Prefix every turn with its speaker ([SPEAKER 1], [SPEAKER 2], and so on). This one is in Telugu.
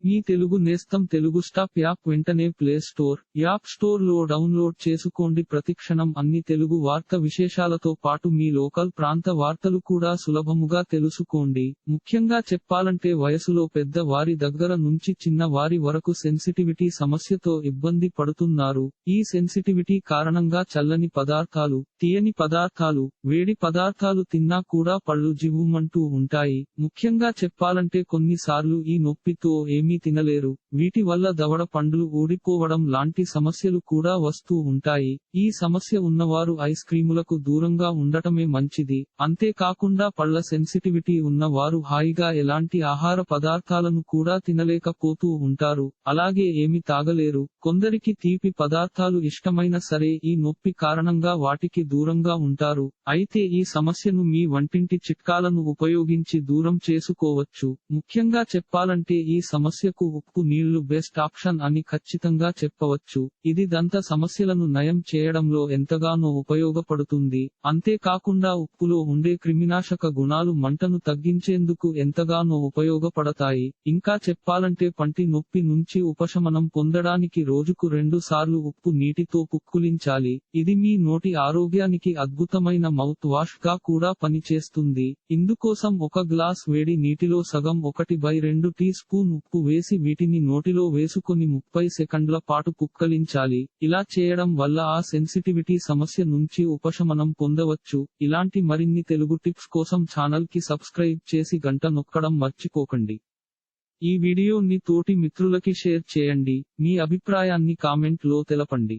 [SPEAKER 1] మీ తెలుగు నేస్తం తెలుగు స్టాప్ యాప్ వెంటనే ప్లే స్టోర్, యాప్ స్టోర్ లో డౌన్లోడ్ చేసుకోండి. ప్రతిక్షణం అన్ని తెలుగు వార్త విశేషాలతో పాటు మీ లోకల్ ప్రాంత వార్తలు కూడా సులభముగా తెలుసుకోండి. ముఖ్యంగా చెప్పాలంటే వయసులో పెద్ద వారి దగ్గర నుంచి చిన్న వారి వరకు సెన్సిటివిటీ సమస్యతో ఇబ్బంది పడుతున్నారు. ఈ సెన్సిటివిటీ కారణంగా చల్లని పదార్థాలు, తీయని పదార్థాలు, వేడి పదార్థాలు తిన్నా కూడా పళ్ళు జివ్వుమంటూ ఉంటాయి. ముఖ్యంగా చెప్పాలంటే కొన్నిసార్లు ఈ నొప్పితో ఏమీ తినలేరు. వీటి వల్ల దవడ పండ్లు ఊడిపోవడం లాంటి సమస్యలు కూడా వస్తూ ఉంటాయి. ఈ సమస్య ఉన్నవారు ఐస్ క్రీములకు దూరంగా ఉండటమే మంచిది. అంతేకాకుండా పళ్ళ సెన్సిటివిటీ ఉన్న వారు హాయిగా ఎలాంటి ఆహార పదార్థాలను కూడా తినలేకపోతూ ఉంటారు. అలాగే ఏమి తాగలేరు. కొందరికి తీపి పదార్థాలు ఇష్టమైన సరే ఈ నొప్పి కారణంగా వాటికి దూరంగా ఉంటారు. అయితే ఈ సమస్యను మీ వంటింటి చిట్కాలను ఉపయోగించి దూరం చేసుకోవచ్చు. ముఖ్యంగా చెప్పాలంటే ఈ సమస్యకు ఉప్పు నీళ్లు బెస్ట్ ఆప్షన్ అని ఖచ్చితంగా చెప్పవచ్చు. ఇది దంత సమస్యలను నయం చేయడంలో ఎంతగానో ఉపయోగపడుతుంది. అంతేకాకుండా ఉప్పులో ఉండే క్రిమినాశక గుణాలు మంటను తగ్గించేందుకు ఎంతగానో ఉపయోగపడతాయి. ఇంకా చెప్పాలంటే పంటి నొప్పి నుంచి ఉపశమనం పొందడానికి రోజుకు 2 సార్లు ఉప్పు నీటితో పుక్కిలించాలి. ఇది మీ నోటి ఆరోగ్యానికి అద్భుతమైన మౌత్ వాష్ గా కూడా పనిచేస్తుంది. ఇందుకోసం ఒక గ్లాస్ వేడి నీటిలో సగం 1/2 టీ స్పూన్ ఉప్పు వేసి వీటిని నోటిలో వేసుకొని 30 సెకండ్ల పాటు పుక్కిలించాలి. ఇలా చేయడం వల్ల ఆ సెన్సిటివిటీ సమస్య నుంచి ఉపశమనం పొందవచ్చు. ఇలాంటి మరిన్ని తెలుగు టిప్స్ కోసం ఛానల్ కి సబ్స్క్రైబ్ చేసి గంట నొక్కడం మర్చిపోకండి. ఈ వీడియోని తోటి మిత్రులకి షేర్ చేయండి. మీ అభిప్రాయాన్ని కామెంట్ లో తెలపండి.